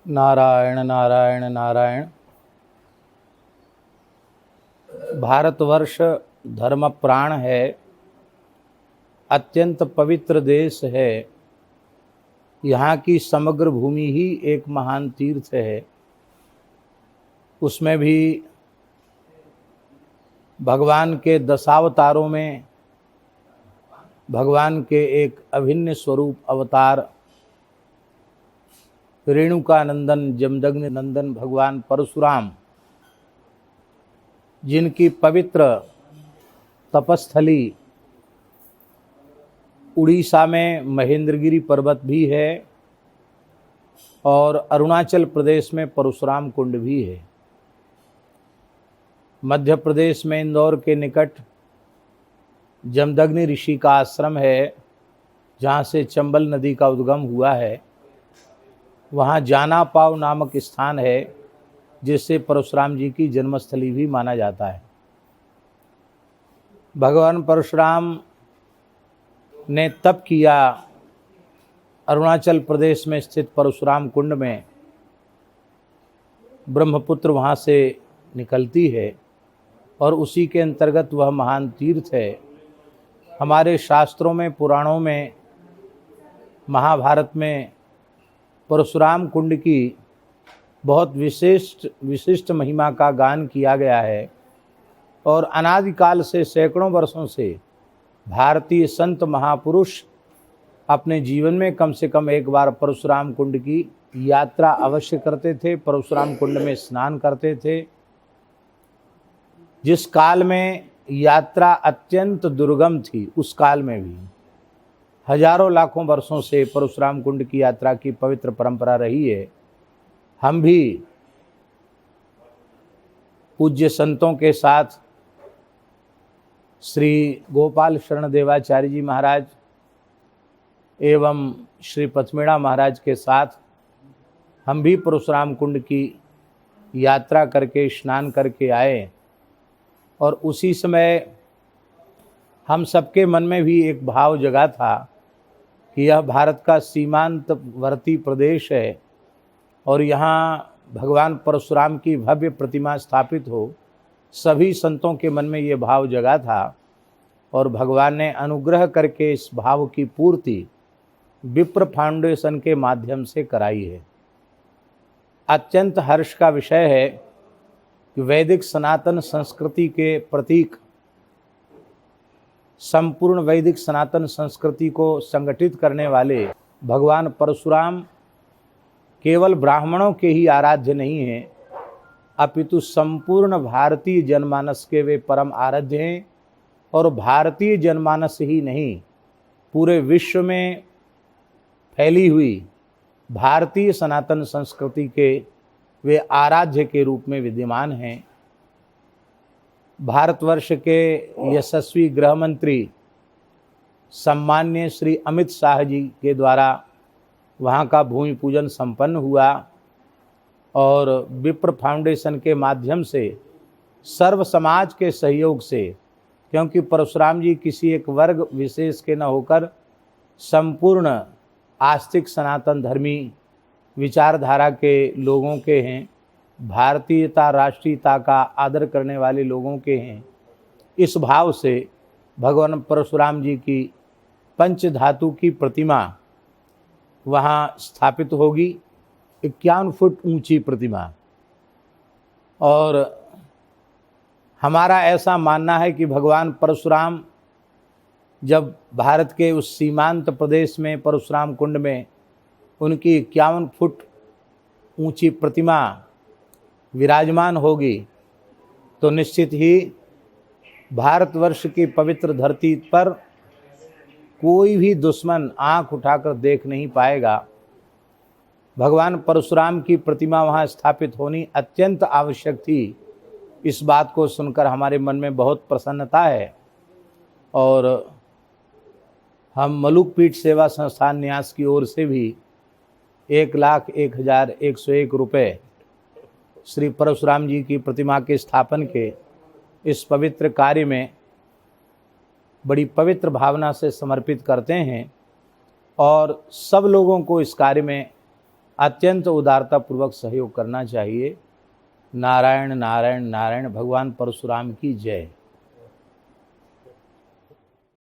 नारायण नारायण नारायण। भारतवर्ष धर्म प्राण है, अत्यंत पवित्र देश है। यहाँ की समग्र भूमि ही एक महान तीर्थ है। उसमें भी भगवान के दशावतारों में भगवान के एक अभिन्न स्वरूप अवतार रेणुका नंदन जमदग्नि नंदन भगवान परशुराम, जिनकी पवित्र तपस्थली उड़ीसा में महेंद्रगिरी पर्वत भी है और अरुणाचल प्रदेश में परशुराम कुंड भी है। मध्य प्रदेश में इंदौर के निकट जमदग्नि ऋषि का आश्रम है, जहाँ से चंबल नदी का उद्गम हुआ है। वहाँ जाना पाव नामक स्थान है, जिससे परशुराम जी की जन्मस्थली भी माना जाता है। भगवान परशुराम ने तप किया अरुणाचल प्रदेश में स्थित परशुराम कुंड में। ब्रह्मपुत्र वहाँ से निकलती है और उसी के अंतर्गत वह महान तीर्थ है। हमारे शास्त्रों में, पुराणों में, महाभारत में परशुराम कुंड की बहुत विशिष्ट महिमा का गान किया गया है और अनादिकाल से सैकड़ों वर्षों से भारतीय संत महापुरुष अपने जीवन में कम से कम एक बार परशुराम कुंड की यात्रा अवश्य करते थे, परशुराम कुंड में स्नान करते थे। जिस काल में यात्रा अत्यंत दुर्गम थी, उस काल में भी हजारों लाखों वर्षों से परशुराम कुंड की यात्रा की पवित्र परंपरा रही है। हम भी पूज्य संतों के साथ श्री गोपाल शरण देवाचार्य जी महाराज एवं श्री पथमेड़ा महाराज के साथ हम भी परशुराम कुंड की यात्रा करके स्नान करके आए और उसी समय हम सबके मन में भी एक भाव जगा था कि यह भारत का सीमांतवर्ती प्रदेश है और यहाँ भगवान परशुराम की भव्य प्रतिमा स्थापित हो। सभी संतों के मन में ये भाव जगा था और भगवान ने अनुग्रह करके इस भाव की पूर्ति विप्र फाउंडेशन के माध्यम से कराई है। अत्यंत हर्ष का विषय है कि वैदिक सनातन संस्कृति के प्रतीक, संपूर्ण वैदिक सनातन संस्कृति को संगठित करने वाले भगवान परशुराम केवल ब्राह्मणों के ही आराध्य नहीं हैं, अपितु संपूर्ण भारतीय जनमानस के वे परम आराध्य हैं। और भारतीय जनमानस ही नहीं, पूरे विश्व में फैली हुई भारतीय सनातन संस्कृति के वे आराध्य के रूप में विद्यमान हैं। भारतवर्ष के यशस्वी गृह मंत्री सम्मान्य श्री अमित शाह जी के द्वारा वहाँ का भूमि पूजन संपन्न हुआ और विप्र फाउंडेशन के माध्यम से सर्व समाज के सहयोग से, क्योंकि परशुराम जी किसी एक वर्ग विशेष के न होकर संपूर्ण आस्तिक सनातन धर्मी विचारधारा के लोगों के हैं, भारतीयता राष्ट्रीयता का आदर करने वाले लोगों के हैं। इस भाव से भगवान परशुराम जी की पंच धातु की प्रतिमा वहाँ स्थापित होगी, 51 फुट ऊंची प्रतिमा। और हमारा ऐसा मानना है कि भगवान परशुराम जब भारत के उस सीमांत प्रदेश में परशुराम कुंड में उनकी 51 फुट ऊंची प्रतिमा विराजमान होगी, तो निश्चित ही भारतवर्ष की पवित्र धरती पर कोई भी दुश्मन आंख उठाकर देख नहीं पाएगा। भगवान परशुराम की प्रतिमा वहाँ स्थापित होनी अत्यंत आवश्यक थी। इस बात को सुनकर हमारे मन में बहुत प्रसन्नता है और हम मलुक पीठ सेवा संस्थान न्यास की ओर से भी 1,01,101 रुपये श्री परशुराम जी की प्रतिमा के स्थापन के इस पवित्र कार्य में बड़ी पवित्र भावना से समर्पित करते हैं और सब लोगों को इस कार्य में अत्यंत उदारतापूर्वक सहयोग करना चाहिए। नारायण नारायण नारायण। भगवान परशुराम की जय।